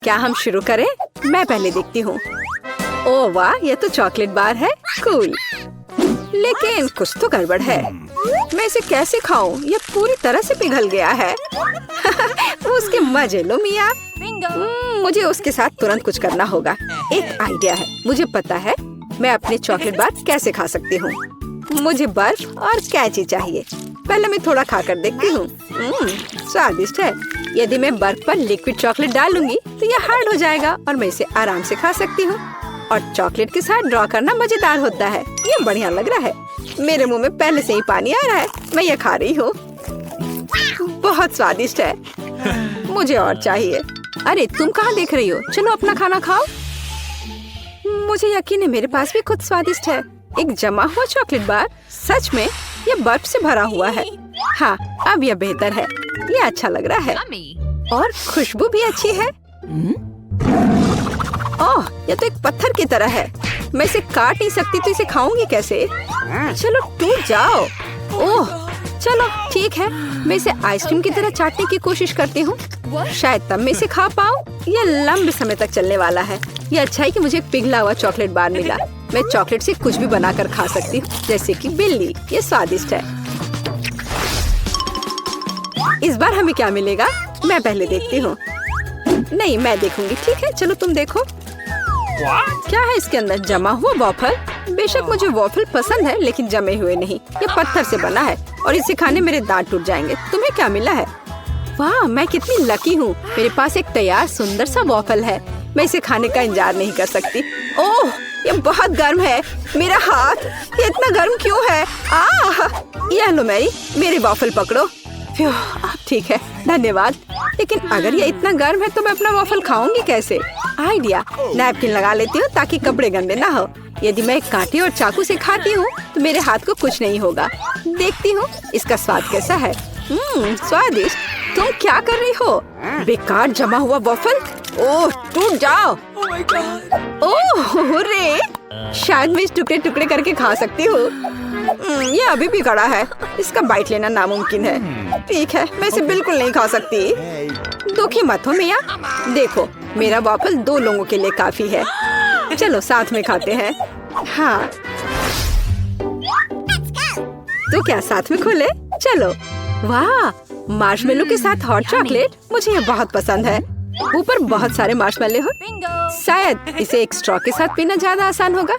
क्या हम शुरू करें? मैं पहले देखती हूँ। ओह वाह, ये तो चॉकलेट बार है। कूल। लेकिन कुछ तो गड़बड़ है। मैं इसे कैसे खाऊं? ये पूरी तरह से पिघल गया है। उसके मजे लो मिया। मुझे उसके साथ तुरंत कुछ करना होगा। एक आइडिया है। मुझे पता है मैं अपने चॉकलेट बार कैसे खा सकती हूँ। मुझे बर्फ और कैंची चाहिए। पहले मैं थोड़ा खाकर देखती हूँ। स्वादिष्ट है। यदि मैं बर्फ पर लिक्विड चॉकलेट डालूंगी तो यह हार्ड हो जाएगा और मैं इसे आराम से खा सकती हूँ। और चॉकलेट के साथ ड्रॉ करना मजेदार होता है। ये बढ़िया लग रहा है। मेरे मुंह में पहले से ही पानी आ रहा है। मैं ये खा रही हूँ। बहुत स्वादिष्ट है। मुझे और चाहिए। अरे तुम कहाँ देख रही हो? चलो अपना खाना खाओ। मुझे यकीन है मेरे पास भी खुद स्वादिष्ट है। एक जमा हुआ चॉकलेट बार। सच में ये बर्फ से भरा हुआ है। हाँ, अब यह बेहतर है। ये अच्छा लग रहा है और खुशबू भी अच्छी है। ओह, ये तो एक पत्थर की तरह है। मैं इसे काट नहीं सकती तो इसे खाऊंगी कैसे? चलो टूट जाओ। ओह, चलो ठीक है। मैं इसे आइसक्रीम की तरह चाटने की कोशिश करती हूँ। शायद तब मैं इसे खा पाऊँ। यह लंबे समय तक चलने वाला है। यह अच्छा है कि मुझे पिघला हुआ चॉकलेट बार मिला। मैं चॉकलेट से कुछ भी बनाकर खा सकती हूँ, जैसे कि बिल्ली। ये स्वादिष्ट है। इस बार हमें क्या मिलेगा? मैं पहले देखती हूँ। नहीं, मैं देखूंगी। ठीक है, चलो तुम देखो। क्या है इसके अंदर? जमा हुआ वॉफल। बेशक मुझे वॉफल पसंद है, लेकिन जमे हुए नहीं। ये पत्थर से बना है और इसे खाने मेरे दांत टूट जाएंगे। तुम्हें क्या मिला है? वाह, मैं कितनी लकी हूँ। मेरे पास एक तैयार सुंदर सा वॉफल है। मैं इसे खाने का इंतजार नहीं कर सकती। ओह, ये बहुत गर्म है। मेरा हाथ ये इतना गर्म क्यों है? यह लो मैरी, मेरे वॉफल पकड़ो। ठीक है, धन्यवाद। लेकिन अगर ये इतना गर्म है तो मैं अपना वॉफल खाऊंगी कैसे? आइडिया, नैपकिन लगा लेती हूँ ताकि कपड़े गंदे ना हो। यदि मैं कांटे और चाकू से खाती हूँ तो मेरे हाथ को कुछ नहीं होगा। देखती हूँ इसका स्वाद कैसा है। स्वादिष्ट। तुम क्या कर रही हो? बेकार जमा हुआ वॉफल। ओह, टूट जाओ। ओह रे, शायद मैं इस टुकड़े टुकड़े करके खा सकती हूँ। ये अभी भी कड़ा है। इसका बाइट लेना नामुमकिन है। ठीक है, मैं इसे बिल्कुल नहीं खा सकती। दुखी मत हो मिया। देखो, मेरा वॉफल 2 लोगों के लिए काफी है। चलो साथ में खाते हैं। हाँ, तो क्या साथ में खोले? चलो। वाह, मार्शमेलो के साथ हॉट चॉकलेट। मुझे ये बहुत पसंद है। ऊपर बहुत सारे मार्शमेलो हो। शायद इसे एक स्ट्रॉ के साथ पीना ज्यादा आसान होगा।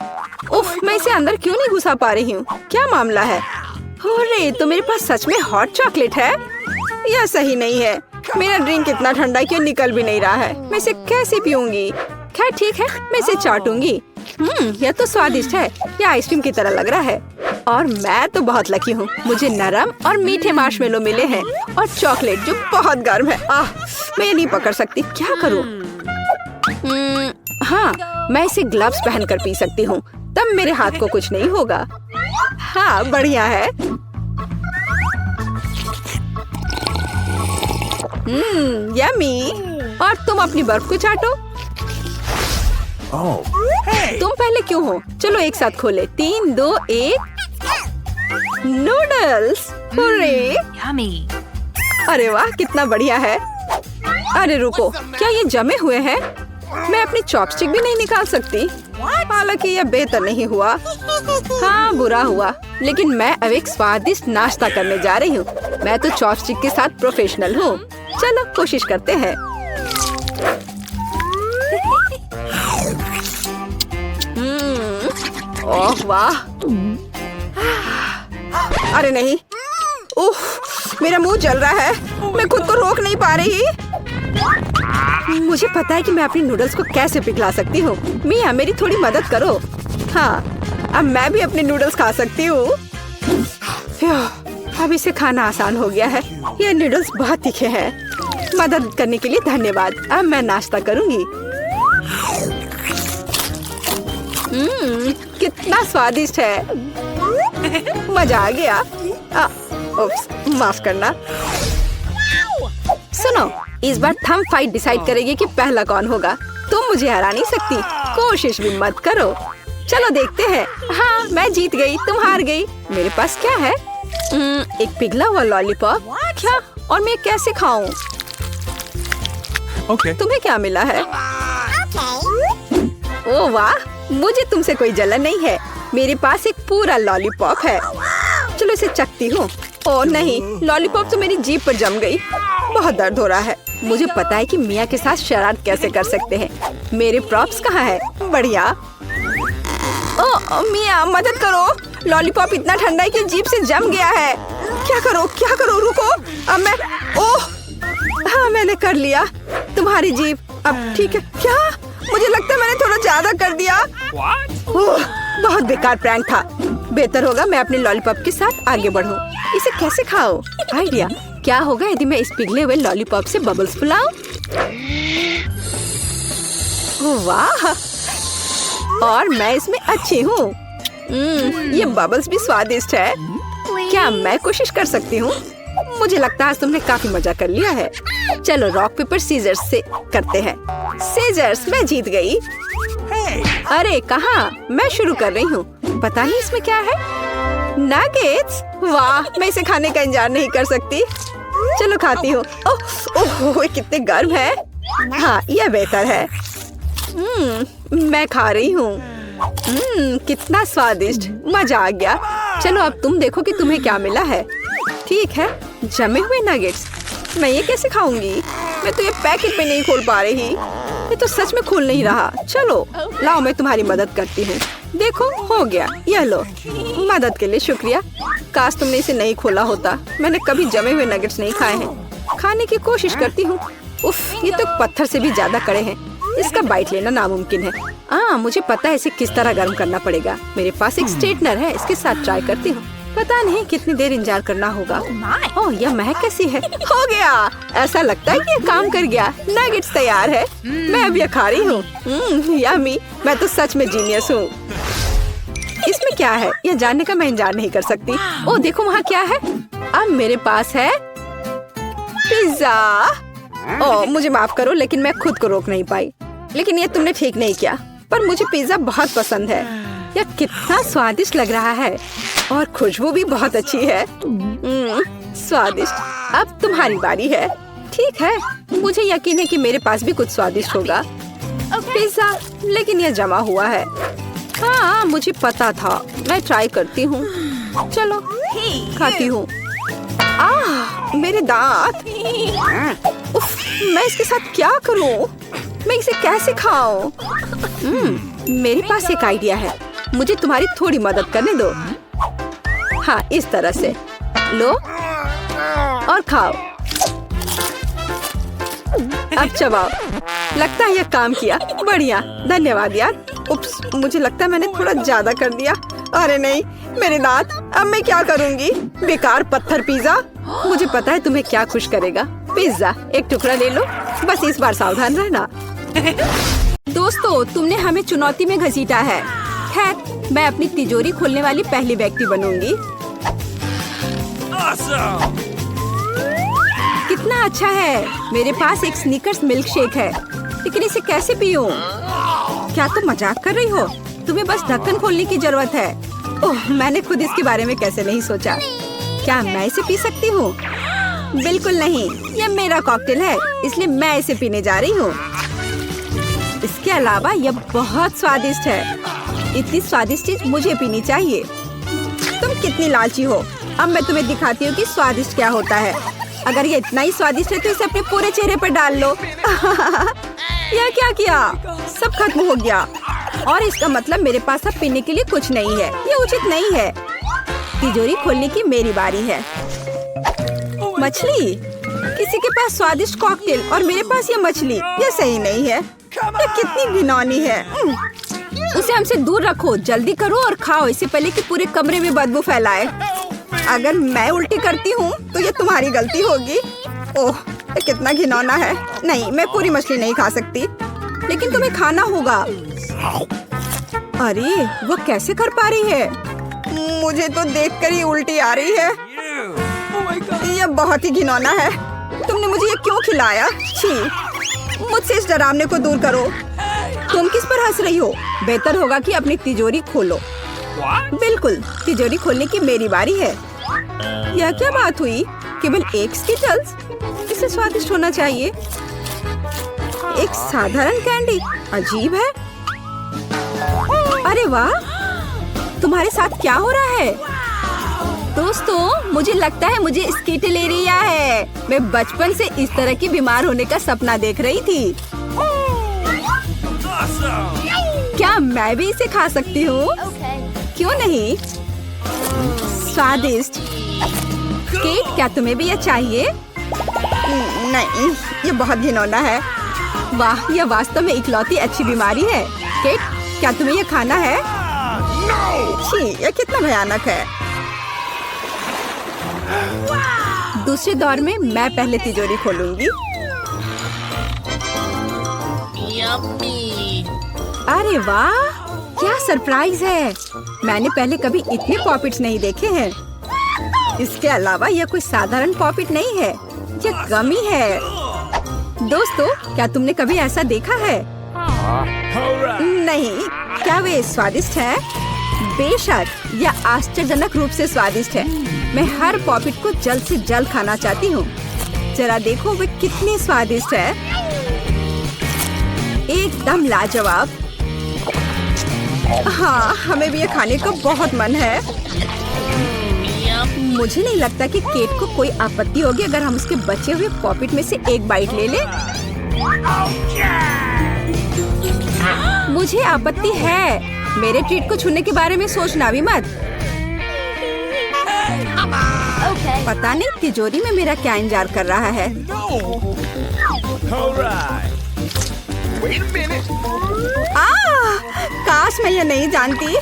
उफ, मैं इसे अंदर क्यों नहीं घुसा पा रही हूँ? क्या मामला है? अरे, तो मेरे पास सच में हॉट चॉकलेट है। यह सही नहीं है। मेरा ड्रिंक इतना ठंडा क्यों निकल भी नहीं रहा है? मैं इसे कैसे पीऊंगी? खैर ठीक है, मैं इसे चाटूंगी। यह तो स्वादिष्ट है। यह आइसक्रीम की तरह लग रहा है। और मैं तो बहुत लकी हूँ। मुझे नरम और मीठे मार्शमेलो मिले हैं और चॉकलेट जो बहुत गर्म है। मैं नहीं पकड़ सकती। क्या करूँ? हाँ, मैं इसे ग्लव्स पहनकर पी सकती हूँ। तब मेरे हाथ को कुछ नहीं होगा। हाँ, बढ़िया है। यम्मी। और तुम अपनी बर्फ को चाटो। तुम पहले क्यों हो? चलो एक साथ खोले। 3, 2, 1। नूडल्स। अरे वाह, कितना बढ़िया है। अरे रुको, क्या ये जमे हुए हैं? मैं अपनी चॉपस्टिक भी नहीं निकाल सकती। हालांकि यह बेहतर नहीं हुआ। हाँ, बुरा हुआ। लेकिन मैं अब एक स्वादिष्ट नाश्ता करने जा रही हूँ। मैं तो चॉपस्टिक के साथ प्रोफेशनल हूँ। चलो कोशिश करते हैं। ओह वाह। अरे नहीं। उफ, मेरा मुंह जल रहा है। मैं खुद को रोक नहीं पा रही। मुझे पता है कि मैं अपनी नूडल्स को कैसे पिघला सकती हूँ। मिया, मेरी थोड़ी मदद करो। हाँ, अब मैं भी अपने नूडल्स खा सकती हूँ। अब इसे खाना आसान हो गया है। ये नूडल्स बहुत तीखे हैं। मदद करने के लिए धन्यवाद। अब मैं नाश्ता करूँगी। कितना स्वादिष्ट है। मजा आ गया। उप्स, माफ करना। सुनो, इस बार थंब फाइट डिसाइड करेगी कि पहला कौन होगा। तुम मुझे हरा नहीं सकती। कोशिश भी मत करो। चलो देखते हैं। हाँ, मैं जीत गई, तुम हार गई। मेरे पास क्या है? एक पिघला हुआ लॉलीपॉप। क्या? और मैं कैसे खाऊं? तुम्हें क्या मिला है? ओह वाह, मुझे तुमसे कोई जलन नहीं है। मेरे पास एक पूरा लॉलीपॉप है। चलो इसे चखती हूँ। ओह नहीं, लॉलीपॉप तो मेरी जीभ पर जम गई। बहुत दर्द हो रहा है। मुझे पता है कि मिया के साथ शरारत कैसे कर सकते हैं। मेरे प्रॉप्स कहाँ है? बढ़िया। ओह मिया, मदद करो। लॉलीपॉप इतना ठंडा है कि जीभ से जम गया है। क्या करो, रुको। अब मैं ओह हाँ, मैंने कर लिया। तुम्हारी जीभ अब ठीक है क्या? मुझे लगता है मैंने थोड़ा ज्यादा कर दिया। ओह, बहुत बेकार प्रैंक था। बेहतर होगा मैं अपने लॉलीपॉप के साथ आगे बढ़ूं। इसे कैसे खाओ? आइडिया। क्या होगा यदि मैं इस पिघले हुए लॉलीपॉप से बबल्स फुलाऊं? वाह, और मैं इसमें अच्छी हूँ। ये बबल्स भी स्वादिष्ट है। क्या मैं कोशिश कर सकती हूँ? मुझे लगता है आज तुमने काफी मजा कर लिया है। चलो रॉक पेपर सीजर्स से करते हैं। सीजर्स, मैं जीत गई। अरे कहाँ? मैं शुरू कर रही हूँ। पता नहीं इसमें क्या है। नगेट्स, वाह, मैं इसे खाने का इंतजार नहीं कर सकती। चलो खाती हूँ। ओह, कितने गर्म है। हाँ, यह बेहतर है। मैं खा रही हूँ। कितना स्वादिष्ट, मजा आ गया। चलो अब तुम देखो कि तुम्हें क्या मिला है। ठीक है, जमे हुए नगेट्स। मैं ये कैसे खाऊंगी? मैं तो ये पैकेट में नहीं खोल पा रही। ये तो सच में खुल नहीं रहा। चलो लाओ, मैं तुम्हारी मदद करती हूँ। देखो, हो गया। यह लो। मदद के लिए शुक्रिया। काश तुमने इसे नहीं खोला होता। मैंने कभी जमे हुए नगेट्स नहीं खाए हैं। खाने की कोशिश करती हूँ। उफ, ये तो पत्थर से भी ज्यादा कड़े हैं। इसका बाइट लेना नामुमकिन है। मुझे पता है इसे किस तरह गर्म करना पड़ेगा। मेरे पास एक स्ट्रेटनर है, इसके साथ ट्राई करती हूँ। पता नहीं कितनी देर इंतजार करना होगा। ओह, यह महक कैसी है? हो गया। ऐसा लगता है कि ये काम कर गया। नगेट्स तैयार है। मैं अब यह खा रही हूँ। यम्मी, मैं तो सच में जीनियस हूँ। इसमें क्या है यह जानने का मैं इंतजार नहीं कर सकती। ओह देखो, वहाँ क्या है? अब मेरे पास है पिज्जा। ओह मुझे माफ करो, लेकिन मैं खुद को रोक नहीं पाई। लेकिन ये तुमने ठीक नहीं किया। पर मुझे पिज्जा बहुत पसंद है। यह कितना स्वादिष्ट लग रहा है और खुशबू भी बहुत अच्छी है। स्वादिष्ट। अब तुम्हारी बारी है। ठीक है, मुझे यकीन है कि मेरे पास भी कुछ स्वादिष्ट होगा। पिज्जा, लेकिन यह जमा हुआ है। हाँ, मुझे पता था। मैं ट्राई करती हूँ। चलो खाती हूँ। मेरे दांत। उफ, मैं इसके साथ क्या करूँ? मैं इसे कैसे खाऊं? मेरे पास एक आइडिया है। मुझे तुम्हारी थोड़ी मदद करने दो। हाँ, इस तरह से लो और खाओ। अब चबाओ। लगता है यह काम किया। बढ़िया, धन्यवाद यार। उप्स, मुझे लगता है मैंने थोड़ा ज्यादा कर दिया। अरे नहीं, मेरे दांत। अब मैं क्या करूंगी? बेकार पत्थर पिज्जा। मुझे पता है तुम्हें क्या खुश करेगा। पिज्जा, एक टुकड़ा ले लो। बस इस बार सावधान रहना। दोस्तों, तुमने हमें चुनौती में घसीटा है। खैर, मैं अपनी तिजोरी खोलने वाली पहली व्यक्ति बनूंगी। कितना अच्छा है। मेरे पास एक स्नीकर्स मिल्क शेक है, लेकिन इसे कैसे पीऊं? क्या तुम मजाक कर रही हो? तुम्हें बस ढक्कन खोलने की जरूरत है। ओह, मैंने खुद इसके बारे में कैसे नहीं सोचा। क्या मैं इसे पी सकती हूँ? बिल्कुल नहीं, यह मेरा कॉकटेल है, इसलिए मैं इसे पीने जा रही हूँ। इसके अलावा यह बहुत स्वादिष्ट है। इतनी स्वादिष्ट चीज मुझे पीनी चाहिए। तुम कितनी लालची हो। अब मैं तुम्हें दिखाती हूँ कि स्वादिष्ट क्या होता है। अगर ये इतना ही स्वादिष्ट है तो इसे अपने पूरे चेहरे पर डाल लो। यह क्या किया? सब खत्म हो गया। और इसका मतलब मेरे पास अब पीने के लिए कुछ नहीं है। ये उचित नहीं है। तिजोरी खोलने की मेरी बारी है। मछली? किसी के पास स्वादिष्ट कॉकटेल और मेरे पास ये मछली। ये सही नहीं है। ये कितनी घिनौनी है। उसे हमसे दूर रखो। जल्दी करो और खाओ, इससे पहले कि पूरे कमरे में बदबू फैलाए। अगर मैं उल्टी करती हूँ तो ये तुम्हारी गलती होगी। ओह, ये कितना घिनौना है। नहीं, मैं पूरी मछली नहीं खा सकती, लेकिन तुम्हें खाना होगा। अरे, वो कैसे कर पा रही है? मुझे तो देखकर ही उल्टी आ रही है। यह बहुत ही घिनौना है। तुमने मुझे ये क्यों खिलाया? छी, मुझसे इस डरावने को दूर करो। तुम किस पर हंस रही हो? बेहतर होगा कि अपनी तिजोरी खोलो। बिल्कुल, तिजोरी खोलने की मेरी बारी है। यह क्या बात हुई? केवल एक स्किटल्स? इसे स्वादिष्ट होना चाहिए। एक साधारण कैंडी, अजीब है। अरे वाह, तुम्हारे साथ क्या हो रहा है? दोस्तों, मुझे लगता है मुझे स्कीटलेरिया है। मैं बचपन से इस तरह की बीमार होने का सपना देख रही थी। क्या मैं भी इसे खा सकती हूँ? क्यों नहीं? स्वादिष्ट। केट, क्या तुम्हें भी ये चाहिए? नहीं, ये बहुत घिनौना है। वाह, यह वास्तव में इकलौती अच्छी बीमारी है। केट, क्या तुम्हें ये खाना है? छी, ये कितना भयानक है। दूसरे दौर में मैं पहले तिजोरी खोलूंगी। अरे वाह, क्या सरप्राइज है। मैंने पहले कभी इतने पॉपिट्स नहीं देखे हैं। इसके अलावा यह कोई साधारण पॉपिट नहीं है, यह गमी है। दोस्तों, क्या तुमने कभी ऐसा देखा है? नहीं, क्या वे स्वादिष्ट है? बेशक, यह आश्चर्यजनक रूप से स्वादिष्ट है। मैं हर पॉपिट को जल्द से जल्द खाना चाहती हूँ। जरा देखो वे कितने स्वादिष्ट है। एकदम लाजवाब। हाँ, हमें भी ये खाने का बहुत मन है। मुझे नहीं लगता कि केट को कोई आपत्ति होगी अगर हम उसके बचे हुए पॉपिट में से एक बाइट ले लें। मुझे आपत्ति है। मेरे ट्रीट को छूने के बारे में सोचना भी मत। पता नहीं तिजोरी में मेरा क्या इंतजार कर रहा है। काश मैं ये नहीं जानती।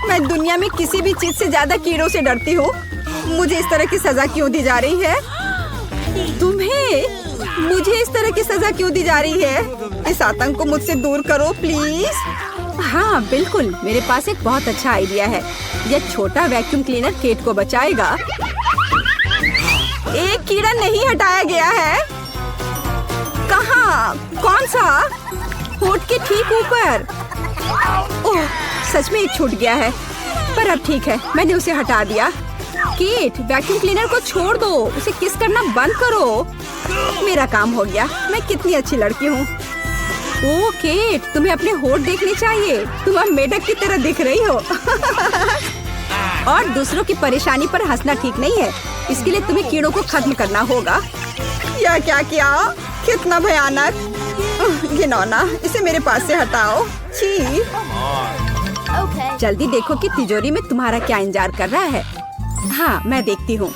मैं दुनिया में किसी भी चीज से ज्यादा कीड़ों से डरती हूँ। मुझे इस तरह की सजा क्यों दी जा रही है? तुम्हें मुझे इस तरह की सजा क्यों दी जा रही है? इस आतंक को मुझसे दूर करो प्लीज। हाँ बिल्कुल, मेरे पास एक बहुत अच्छा आइडिया है। यह छोटा वैक्यूम क्लीनर केट को बचाएगा। एक कीड़ा नहीं हटाया गया है। कहाँ? कौन सा? होठ के ठीक ऊपर। ओह, सच में एक छूट गया है, पर अब ठीक है, मैंने उसे हटा दिया। केट, वैक्यूम क्लीनर को छोड़ दो, उसे किस करना बंद करो। मेरा काम हो गया। मैं कितनी अच्छी लड़की हूँ। ओह केट, तुम्हें अपने होठ देखने चाहिए। तुम अब मेढक की तरह दिख रही हो। और दूसरों की परेशानी पर हंसना ठीक नहीं है। इसके लिए तुम्हें कीड़ों को खत्म करना होगा। यह क्या किया? कितना भयानक, घिनौना। इसे मेरे पास से हटाओ। छी। जल्दी देखो कि तिजोरी में तुम्हारा क्या इंतजार कर रहा है। हाँ, मैं देखती हूँ।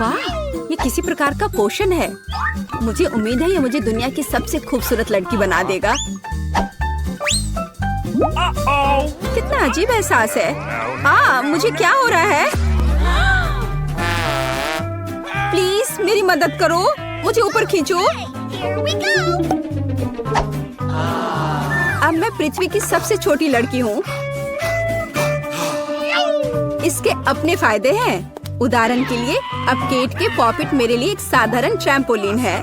वाह, ये किसी प्रकार का पोषण है। मुझे उम्मीद है ये मुझे दुनिया की सबसे खूबसूरत लड़की बना देगा। कितना अजीब एहसास है। हाँ, मुझे क्या हो रहा है? प्लीज मेरी मदद करो, मुझे ऊपर खींचो। अब मैं पृथ्वी की सबसे छोटी लड़की हूँ। इसके अपने फायदे हैं। उदाहरण के लिए, अब केट के पॉपिट मेरे लिए एक साधारण ट्रैम्पोलिन है।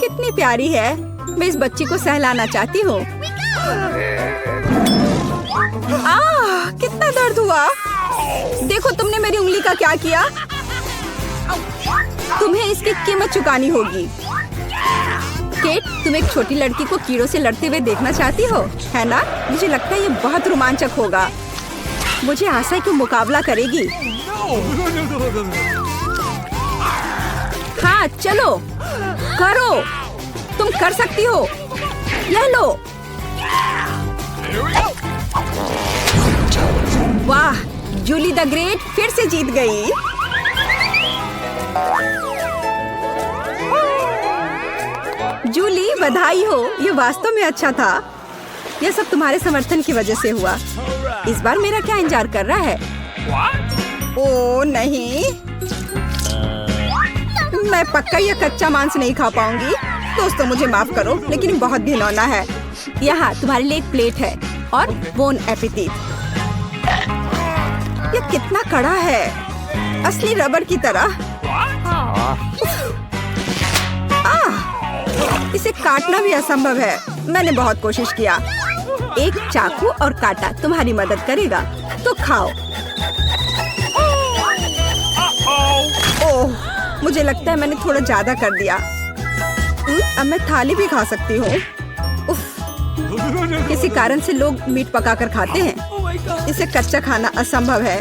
कितनी प्यारी है। मैं इस बच्ची को सहलाना चाहती हूँ। कितना दर्द हुआ। देखो तुमने मेरी उंगली का क्या किया। तुम्हें इसकी कीमत चुकानी होगी। केट, तुम एक छोटी लड़की को कीड़ों से लड़ते हुए देखना चाहती हो, है ना? मुझे लगता है ये बहुत रोमांचक होगा। मुझे आशा है कि मुकाबला करेगी। हाँ चलो, करो, तुम कर सकती हो। ले लो। वाह, जूली द ग्रेट फिर से जीत गई। जूली, बधाई हो। ये वास्तव में अच्छा था। यह सब तुम्हारे समर्थन की वजह से हुआ। इस बार मेरा क्या इंतजार कर रहा है? ओह नहीं, मैं पक्का यह कच्चा मांस नहीं खा पाऊंगी। दोस्तों मुझे माफ करो, लेकिन बहुत घिनौना है। यहाँ तुम्हारे लिए एक प्लेट है और बोन एपेटिट। यह कितना कड़ा है, असली रबर की तरह। इसे काटना भी असंभव है। मैंने बहुत कोशिश किया। एक चाकू और कांटा तुम्हारी मदद करेगा, तो खाओ। ओह, मुझे लगता है मैंने थोड़ा ज्यादा कर दिया। अब मैं थाली भी खा सकती हूँ। किसी कारण से लोग मीट पकाकर खाते हैं। इसे कच्चा खाना असंभव है।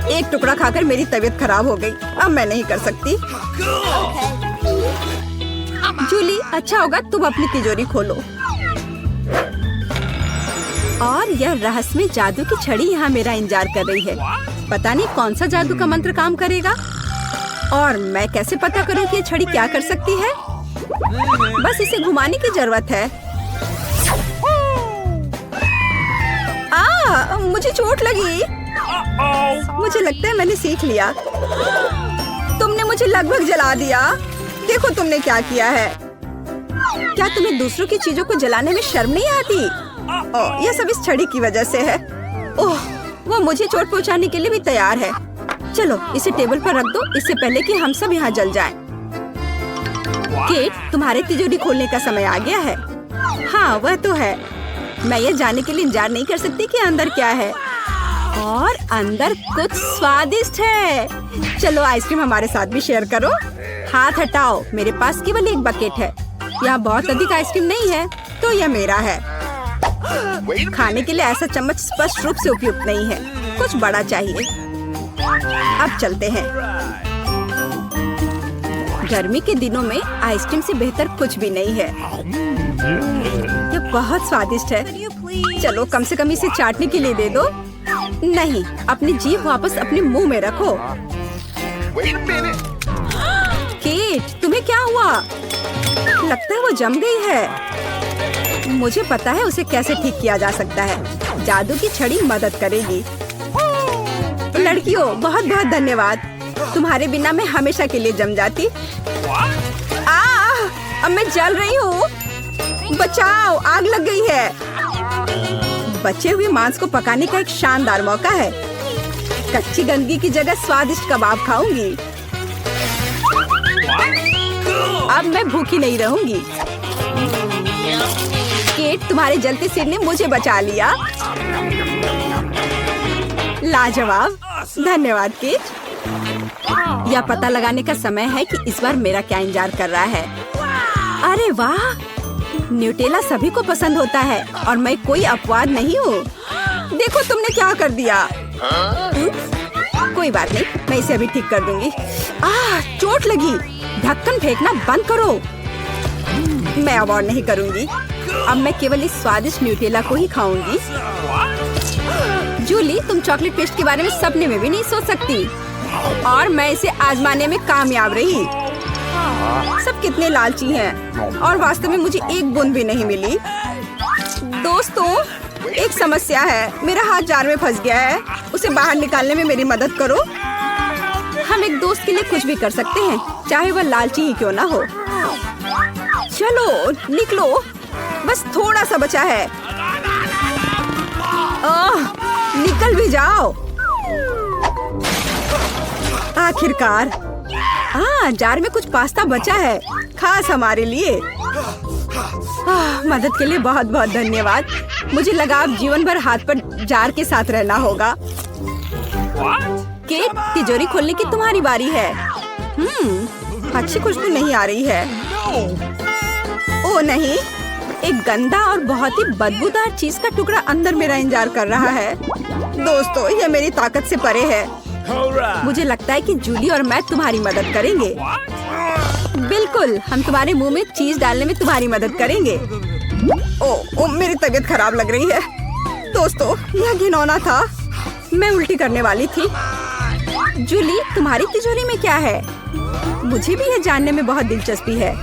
एक टुकड़ा खाकर मेरी तबीयत खराब हो गई। अब मैं नहीं कर सकती। जूली, अच्छा होगा तुम अपनी तिजोरी खोलो। और यह रहस्यमय जादू की छड़ी यहाँ मेरा इंतजार कर रही है। पता नहीं कौन सा जादू का मंत्र काम करेगा। और मैं कैसे पता करूँ कि ये छड़ी क्या कर सकती है? बस इसे घुमाने की जरूरत है। मुझे चोट लगी। मुझे लगता है मैंने सीख लिया। तुमने मुझे लगभग जला दिया। देखो तुमने क्या किया है। क्या तुम्हें दूसरों की चीजों को जलाने में शर्म नहीं आती? यह सब इस छड़ी की वजह से है। ओह, वो मुझे चोट पहुंचाने के लिए भी तैयार है। चलो इसे टेबल पर रख दो, इससे पहले कि हम सब यहाँ जल जाएं। केट, तुम्हारे तिजोरी खोलने का समय आ गया है। हाँ, वह तो है। मैं ये जानने के लिए इंतजार नहीं कर सकती कि अंदर क्या है। और अंदर कुछ स्वादिष्ट है। चलो आइसक्रीम हमारे साथ भी शेयर करो। हाथ हटाओ, मेरे पास केवल एक बकेट है। यहाँ बहुत अधिक आइसक्रीम नहीं है, तो यह मेरा है। खाने के लिए ऐसा चम्मच स्पष्ट रूप से उपयुक्त नहीं है। कुछ बड़ा चाहिए। अब चलते हैं। गर्मी के दिनों में आइसक्रीम से बेहतर कुछ भी नहीं है। यह बहुत स्वादिष्ट है। चलो कम से कम इसे चाटने के लिए दे दो। नहीं, अपनी जीभ वापस अपने मुंह में रखो। केट, तुम्हें क्या हुआ? लगता है वो जम गई है। मुझे पता है उसे कैसे ठीक किया जा सकता है। जादू की छड़ी मदद करेगी। लड़कियों, बहुत बहुत धन्यवाद। तुम्हारे बिना मैं हमेशा के लिए जम जाती। अब मैं जल रही हूँ। बचाओ, आग लग गई है। बचे हुए मांस को पकाने का एक शानदार मौका है। कच्ची गंदगी की जगह स्वादिष्ट कबाब खाऊंगी। अब मैं भूखी नहीं रहूंगी। केट, तुम्हारे जलते सिर ने मुझे बचा लिया। लाजवाब, धन्यवाद केट। यह पता लगाने का समय है कि इस बार मेरा क्या इंतजार कर रहा है। अरे वाह, न्यूटेला सभी को पसंद होता है और मैं कोई अपवाद नहीं हूँ। देखो तुमने क्या कर दिया। कोई बात नहीं, मैं इसे अभी ठीक कर दूंगी। चोट लगी। ढक्कन फेंकना बंद करो। मैं अब और नहीं करूंगी। अब मैं केवल इस स्वादिष्ट न्यूटेला को ही खाऊंगी। जूली, तुम चॉकलेट पेस्ट के बारे में सपने में भी नहीं सोच सकती। और मैं इसे आजमाने में कामयाब रही। सब कितने लालची हैं और वास्तव में मुझे एक बूंद भी नहीं मिली। दोस्तों, एक समस्या है। मेरा हाथ जार में फंस गया है। उसे बाहर निकालने में मेरी मदद करो। हम एक दोस्त के लिए कुछ भी कर सकते हैं, चाहे वह लालची ही क्यों ना हो। चलो निकलो, बस थोड़ा सा बचा है। निकल भी जाओ। आखिरकार। जार में कुछ पास्ता बचा है, खास हमारे लिए। मदद के लिए बहुत बहुत धन्यवाद। मुझे लगा अब जीवन भर हाथ पर जार के साथ रहना होगा। केट, तिजोरी खोलने की तुम्हारी बारी है। अच्छी खुशबू नहीं आ रही है। ओ नहीं, एक गंदा और बहुत ही बदबूदार चीज का टुकड़ा अंदर मेरा इंतजार कर रहा है। दोस्तों, यह मेरी ताकत से परे है। मुझे लगता है कि जूली और मैं तुम्हारी मदद करेंगे। बिल्कुल, हम तुम्हारे मुंह में चीज डालने में तुम्हारी मदद करेंगे। ओ, मेरी तबीयत खराब लग रही है। दोस्तों, यह घिनौना था। मैं उल्टी करने वाली थी। जूली, तुम्हारी तिजोरी में क्या है? मुझे भी यह जानने में बहुत दिलचस्पी है।